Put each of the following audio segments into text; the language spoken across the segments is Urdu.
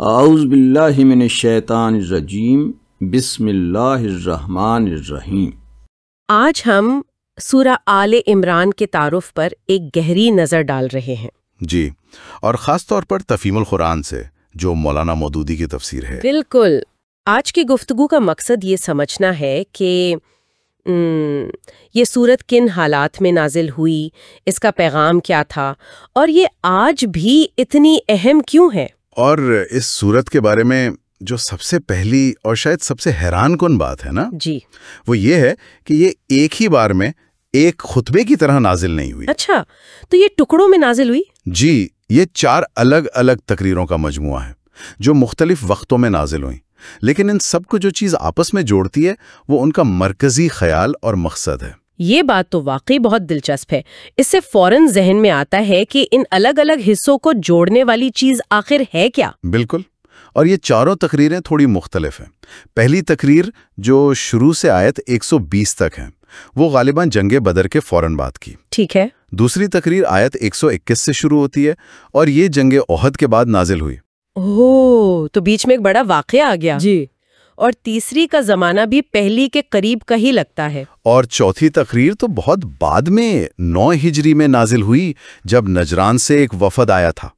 اعوذ باللہ من الشیطان الرجیم بسم اللہ الرحمن الرحیم۔ آج ہم سورہ آل عمران کے تعارف پر ایک گہری نظر ڈال رہے ہیں۔ جی، اور خاص طور پر تفہیم القرآن سے، جو مولانا مودودی کی تفسیر ہے۔ بالکل۔ آج کی گفتگو کا مقصد یہ سمجھنا ہے کہ یہ سورت کن حالات میں نازل ہوئی، اس کا پیغام کیا تھا، اور یہ آج بھی اتنی اہم کیوں ہے۔ اور اس سورت کے بارے میں جو سب سے پہلی اور شاید سب سے حیران کن بات ہے نا، جی، وہ یہ ہے کہ یہ ایک ہی بار میں ایک خطبے کی طرح نازل نہیں ہوئی۔ اچھا، تو یہ ٹکڑوں میں نازل ہوئی؟ جی، یہ 4 الگ الگ تقریروں کا مجموعہ ہے جو مختلف وقتوں میں نازل ہوئیں، لیکن ان سب کو جو چیز آپس میں جوڑتی ہے وہ ان کا مرکزی خیال اور مقصد ہے۔ یہ بات تو واقعی بہت دلچسپ ہے۔ اس سے فوراً ذہن میں آتا ہے کہ ان الگ الگ حصوں کو جوڑنے والی چیز آخر ہے کیا؟ بالکل، اور یہ چاروں تقریریں تھوڑی مختلف ہیں۔ پہلی تقریر جو شروع سے آیت 120 تک ہے، وہ غالباً جنگ بدر کے فوراً بعد کی۔ ٹھیک ہے۔ دوسری تقریر آیت 121 سے شروع ہوتی ہے اور یہ جنگ احد کے بعد نازل ہوئی۔ اوہ، تو بیچ میں ایک بڑا واقعہ آ گیا۔ جی، اور تیسری کا زمانہ بھی پہلی کے قریب کا ہی لگتا ہے۔ اور چوتھی تقریر تو بہت بعد میں 9 ہجری میں نازل ہوئی، جب نجران سے ایک وفد آیا تھا۔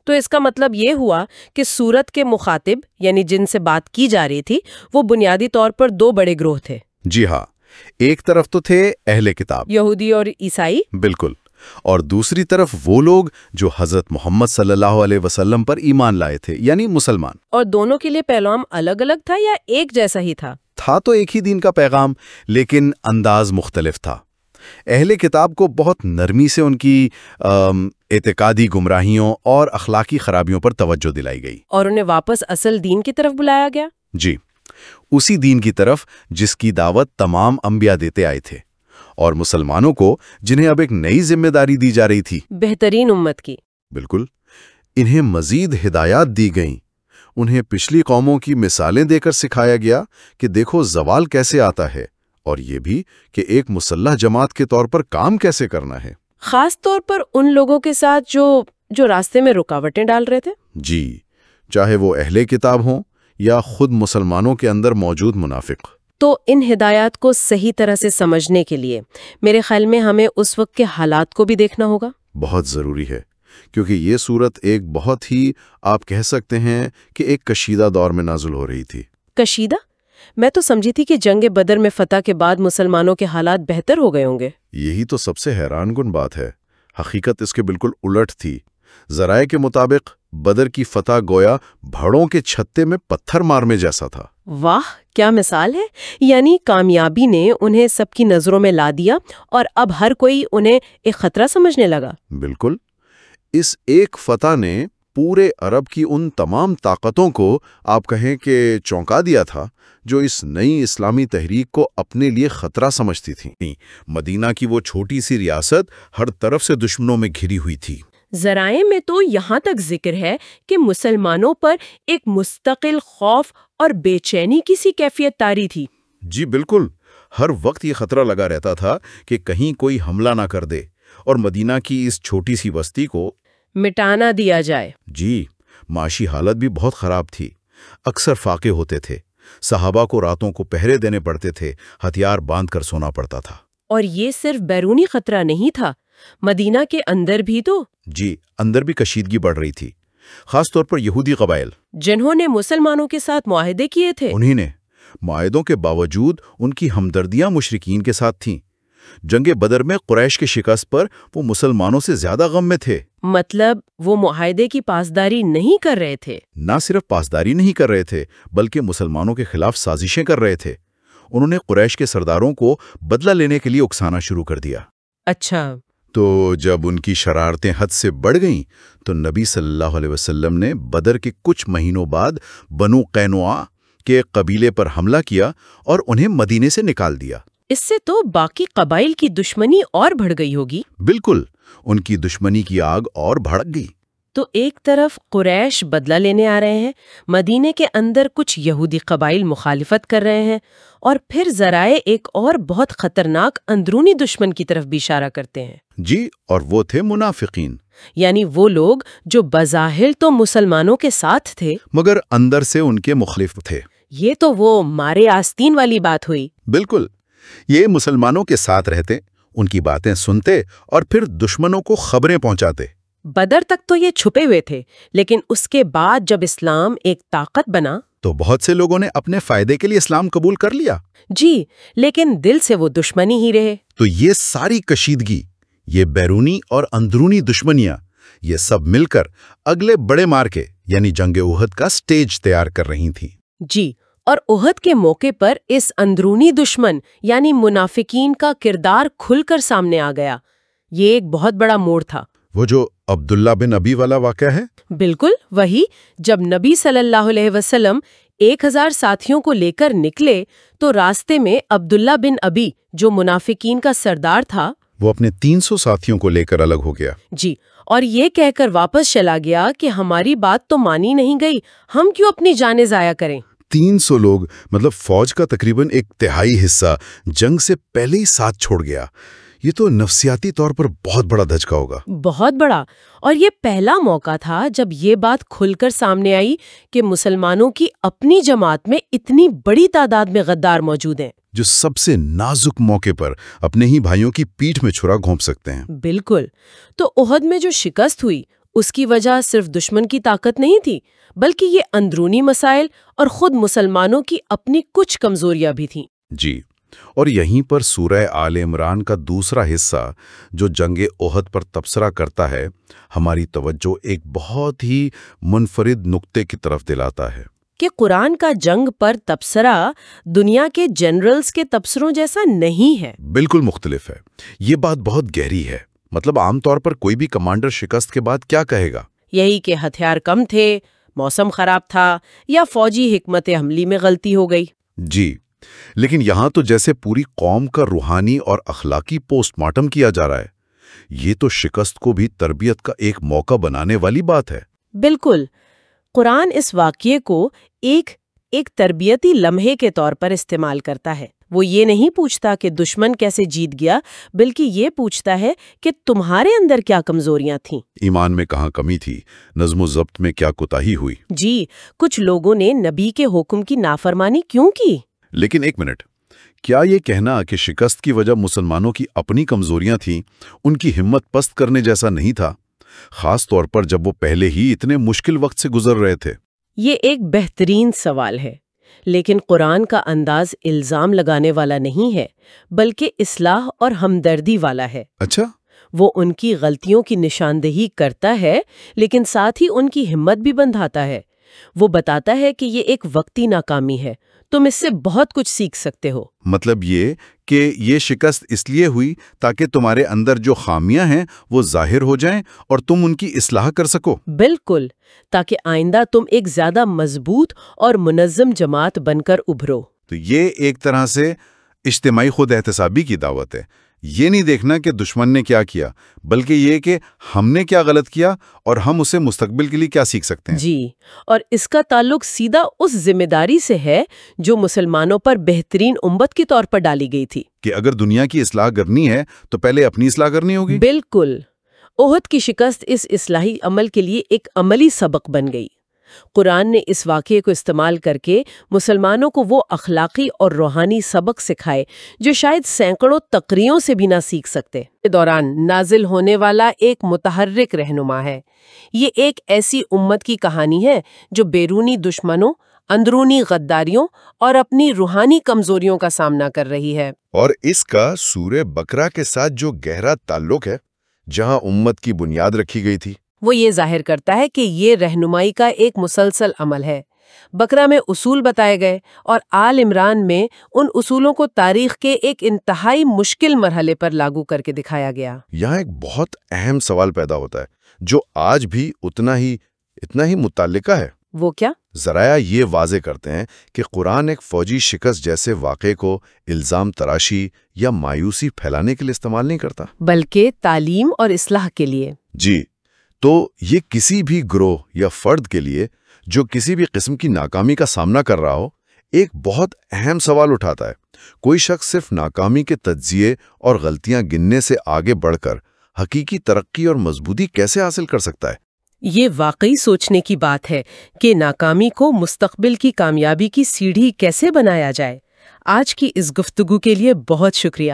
تو اس کا مطلب یہ ہوا کہ سورت کے مخاطب، یعنی جن سے بات کی جا رہی تھی، وہ بنیادی طور پر 2 بڑے گروہ تھے۔ جی ہاں، ایک طرف تو تھے اہل کتاب، یہودی اور عیسائی۔ بالکل، اور دوسری طرف وہ لوگ جو حضرت محمد صلی اللہ علیہ وسلم پر ایمان لائے تھے، یعنی مسلمان۔ اور دونوں کے لیے پیغام الگ الگ تھا یا ایک جیسا ہی تھا؟ تھا تو ایک ہی دین کا پیغام، لیکن انداز مختلف تھا۔ اہل کتاب کو بہت نرمی سے ان کی اعتقادی گمراہیوں اور اخلاقی خرابیوں پر توجہ دلائی گئی، اور انہیں واپس اصل دین کی طرف بلایا گیا۔ جی، اسی دین کی طرف جس کی دعوت تمام انبیاء دیتے آئے تھے، اور مسلمانوں کو جنہیں اب ایک نئی ذمہ داری دی جا رہی تھی، بہترین امت کی۔ بالکل، انہیں مزید ہدایات دی گئیں۔ انہیں پچھلی قوموں کی مثالیں دے کر سکھایا گیا کہ دیکھو زوال کیسے آتا ہے، اور یہ بھی کہ ایک مسلح جماعت کے طور پر کام کیسے کرنا ہے۔ خاص طور پر ان لوگوں کے ساتھ جو راستے میں رکاوٹیں ڈال رہے تھے۔ جی، چاہے وہ اہل کتاب ہوں یا خود مسلمانوں کے اندر موجود منافق۔ تو ان ہدایات کو صحیح طرح سے سمجھنے کے لیے میرے خیال میں ہمیں اس وقت کے حالات کو بھی دیکھنا ہوگا۔ بہت ضروری ہے، کیونکہ یہ صورت ایک بہت ہی، آپ کہہ سکتے ہیں کہ ایک کشیدہ دور میں نازل ہو رہی تھی۔ کشیدہ؟ میں تو سمجھی تھی کہ جنگ بدر میں فتح کے بعد مسلمانوں کے حالات بہتر ہو گئے ہوں گے۔ یہی تو سب سے حیران کن بات ہے۔ حقیقت اس کے بالکل الٹ تھی۔ ذرائع کے مطابق بدر کی فتح گویا بھڑوں کے چھتے میں پتھر مارنے جیسا تھا۔ واہ، کیا مثال ہے! یعنی کامیابی نے انہیں سب کی نظروں میں لا دیا اور اب ہر کوئی انہیں ایک خطرہ سمجھنے لگا۔ بالکل، اس ایک فتح نے پورے عرب کی ان تمام طاقتوں کو، آپ کہیں کہ چونکا دیا تھا، جو اس نئی اسلامی تحریک کو اپنے لیے خطرہ سمجھتی تھیں۔ مدینہ کی وہ چھوٹی سی ریاست ہر طرف سے دشمنوں میں گھری ہوئی تھی۔ ذرائع میں تو یہاں تک ذکر ہے کہ مسلمانوں پر ایک مستقل خوف اور بے چینی کی سی کیفیت طاری تھی۔ جی بالکل، ہر وقت یہ خطرہ لگا رہتا تھا کہ کہیں کوئی حملہ نہ کر دے اور مدینہ کی اس چھوٹی سی بستی کو مٹانا دیا جائے۔ جی، معاشی حالت بھی بہت خراب تھی۔ اکثر فاقے ہوتے تھے، صحابہ کو راتوں کو پہرے دینے پڑتے تھے، ہتھیار باندھ کر سونا پڑتا تھا۔ اور یہ صرف بیرونی خطرہ نہیں تھا، مدینہ کے اندر بھی تو۔ جی، اندر بھی کشیدگی بڑھ رہی تھی، خاص طور پر یہودی قبائل، جنہوں نے مسلمانوں کے ساتھ معاہدے کیے تھے۔ انہی نے معاہدوں کے باوجود ان کی ہمدردیاں مشرکین کے ساتھ تھیں۔ جنگ بدر میں قریش کے شکست پر وہ مسلمانوں سے زیادہ غم میں تھے۔ مطلب وہ معاہدے کی پاسداری نہیں کر رہے تھے؟ نہ صرف پاسداری نہیں کر رہے تھے، بلکہ مسلمانوں کے خلاف سازشیں کر رہے تھے۔ انہوں نے قریش کے سرداروں کو بدلہ لینے کے لیے اکسانا شروع کر دیا۔ اچھا، تو جب ان کی شرارتیں حد سے بڑھ گئیں تو نبی صلی اللہ علیہ وسلم نے بدر کے کچھ مہینوں بعد بنو قینوع کے قبیلے پر حملہ کیا اور انہیں مدینے سے نکال دیا۔ اس سے تو باقی قبائل کی دشمنی اور بڑھ گئی ہوگی۔ بالکل، ان کی دشمنی کی آگ اور بھڑک گئی۔ تو ایک طرف قریش بدلہ لینے آ رہے ہیں، مدینے کے اندر کچھ یہودی قبائل مخالفت کر رہے ہیں، اور پھر ذرائع ایک اور بہت خطرناک اندرونی دشمن کی طرف بھی اشارہ کرتے ہیں۔ جی، اور وہ تھے منافقین۔ یعنی وہ لوگ جو بظاہر تو مسلمانوں کے ساتھ تھے مگر اندر سے ان کے مخالف تھے۔ یہ تو وہ مارے آستین والی بات ہوئی۔ بالکل، یہ مسلمانوں کے ساتھ رہتے، ان کی باتیں سنتے اور پھر دشمنوں کو خبریں پہنچاتے۔ بدر تک تو یہ چھپے ہوئے تھے، لیکن اس کے بعد جب اسلام ایک طاقت بنا تو بہت سے لوگوں نے اپنے فائدے کے لیے اسلام قبول کر لیا۔ جی، لیکن دل سے وہ دشمنی ہی رہے۔ تو یہ ساری کشیدگی، یہ بیرونی اور اندرونی دشمنیاں، یہ سب مل کر اگلے بڑے مارکے یعنی جنگ احد کا سٹیج تیار کر رہی تھیں۔ جی، اور احد کے موقع پر اس اندرونی دشمن یعنی منافقین کا کردار کھل کر سامنے آ گیا۔ یہ ایک بہت بڑا موڑ تھا۔ وہ جو عبداللہ بن ابی والا واقعہ ہے؟ بالکل وہی، جب نبی صلی اللہ علیہ وسلم 1000 ساتھیوں کو لے کر نکلے تو راستے میں عبداللہ بن ابی جو منافقین کا سردار تھا وہ اپنے 300 ساتھیوں کو لے کر الگ ہو گیا۔ جی، اور یہ کہہ کر واپس چلا گیا کہ ہماری بات تو مانی نہیں گئی، ہم کیوں اپنی جانیں ضائع کریں۔ 300 لوگ، مطلب فوج کا تقریباً 1/3 حصہ جنگ سے پہلے ہی ساتھ چھوڑ گیا۔ یہ تو نفسیاتی طور پر بہت بڑا دھچکا ہوگا۔ بہت بڑا، اور یہ پہلا موقع تھا جب یہ بات کھل کر سامنے آئی کہ مسلمانوں کی اپنی جماعت میں اتنی بڑی تعداد میں غدار موجود ہیں جو سب سے نازک موقع پر اپنے ہی بھائیوں کی پیٹھ میں چھرا گھونپ سکتے ہیں۔ بالکل، تو احد میں جو شکست ہوئی اس کی وجہ صرف دشمن کی طاقت نہیں تھی، بلکہ یہ اندرونی مسائل اور خود مسلمانوں کی اپنی کچھ کمزوریاں بھی تھیں۔ جی، اور یہیں پر سورہ آل عمران کا دوسرا حصہ جو جنگ احد پر تبصرہ کرتا ہے، ہماری توجہ ایک بہت ہی منفرد نقطے کی طرف دلاتا ہے کہ قرآن کا جنگ پر تبصرہ دنیا کے جنرلز کے تبصروں جیسا نہیں ہے۔ بالکل مختلف ہے۔ یہ بات بہت گہری ہے۔ مطلب عام طور پر کوئی بھی کمانڈر شکست کے بعد کیا کہے گا؟ یہی کہ ہتھیار کم تھے، موسم خراب تھا، یا فوجی حکمت عملی میں غلطی ہو گئی۔ جی، لیکن یہاں تو جیسے پوری قوم کا روحانی اور اخلاقی پوسٹ مارٹم کیا جا رہا ہے۔ یہ تو شکست کو بھی تربیت کا ایک موقع بنانے والی بات ہے۔ بالکل، قرآن اس واقعے کو ایک تربیتی لمحے کے طور پر استعمال کرتا ہے۔ وہ یہ نہیں پوچھتا کہ دشمن کیسے جیت گیا، بلکہ یہ پوچھتا ہے کہ تمہارے اندر کیا کمزوریاں تھیں، ایمان میں کہاں کمی تھی، نظم و ضبط میں کیا کوتاہی ہوئی۔ جی، کچھ لوگوں نے نبی کے حکم کی نافرمانی کیوں کی؟ لیکن ایک منٹ، کیا یہ کہنا کہ شکست کی وجہ مسلمانوں کی اپنی کمزوریاں تھیں ان کی ہمت پست کرنے جیسا نہیں تھا، خاص طور پر جب وہ پہلے ہی اتنے مشکل وقت سے گزر رہے تھے؟ یہ ایک بہترین سوال ہے، لیکن قرآن کا انداز الزام لگانے والا نہیں ہے، بلکہ اصلاح اور ہمدردی والا ہے۔ اچھا، وہ ان کی غلطیوں کی نشاندہی کرتا ہے، لیکن ساتھ ہی ان کی ہمت بھی بندھاتا ہے۔ وہ بتاتا ہے کہ یہ ایک وقتی ناکامی ہے، تم اس سے بہت کچھ سیکھ سکتے ہو۔ مطلب یہ کہ یہ شکست اس لیے ہوئی تاکہ تمہارے اندر جو خامیاں ہیں وہ ظاہر ہو جائیں اور تم ان کی اصلاح کر سکو۔ بالکل، تاکہ آئندہ تم ایک زیادہ مضبوط اور منظم جماعت بن کر ابھرو۔ تو یہ ایک طرح سے اجتماعی خود احتسابی کی دعوت ہے۔ یہ نہیں دیکھنا کہ دشمن نے کیا کیا، بلکہ یہ کہ ہم نے کیا غلط کیا اور ہم اسے مستقبل کے لیے کیا سیکھ سکتے ہیں۔ جی، اور اس کا تعلق سیدھا اس ذمہ داری سے ہے جو مسلمانوں پر بہترین امت کے طور پر ڈالی گئی تھی کہ اگر دنیا کی اصلاح کرنی ہے تو پہلے اپنی اصلاح کرنی ہوگی۔ بالکل، احد کی شکست اس اصلاحی عمل کے لیے ایک عملی سبق بن گئی۔ قرآن نے اس واقعے کو استعمال کر کے مسلمانوں کو وہ اخلاقی اور روحانی سبق سکھائے جو شاید سینکڑوں تقریروں سے بھی نہ سیکھ سکتے۔ اس دوران نازل ہونے والا ایک متحرک رہنما ہے۔ یہ ایک ایسی امت کی کہانی ہے جو بیرونی دشمنوں، اندرونی غداریوں اور اپنی روحانی کمزوریوں کا سامنا کر رہی ہے۔ اور اس کا سورہ بقرہ کے ساتھ جو گہرا تعلق ہے، جہاں امت کی بنیاد رکھی گئی تھی، وہ یہ ظاہر کرتا ہے کہ یہ رہنمائی کا ایک مسلسل عمل ہے۔ بقرہ میں اصول بتائے گئے اور آل عمران میں ان اصولوں کو تاریخ کے ایک انتہائی مشکل مرحلے پر لاگو کر کے دکھایا گیا۔ یہاں ایک بہت اہم سوال پیدا ہوتا ہے جو آج بھی اتنا ہی متعلقہ ہے۔ وہ کیا؟ ذرائع یہ واضح کرتے ہیں کہ قرآن ایک فوجی شکست جیسے واقعے کو الزام تراشی یا مایوسی پھیلانے کے لیے استعمال نہیں کرتا، بلکہ تعلیم اور اصلاح کے لیے۔ جی، تو یہ کسی بھی گروہ یا فرد کے لیے جو کسی بھی قسم کی ناکامی کا سامنا کر رہا ہو، ایک بہت اہم سوال اٹھاتا ہے۔ کوئی شخص صرف ناکامی کے تجزیے اور غلطیاں گننے سے آگے بڑھ کر حقیقی ترقی اور مضبوطی کیسے حاصل کر سکتا ہے؟ یہ واقعی سوچنے کی بات ہے کہ ناکامی کو مستقبل کی کامیابی کی سیڑھی کیسے بنایا جائے۔ آج کی اس گفتگو کے لیے بہت شکریہ۔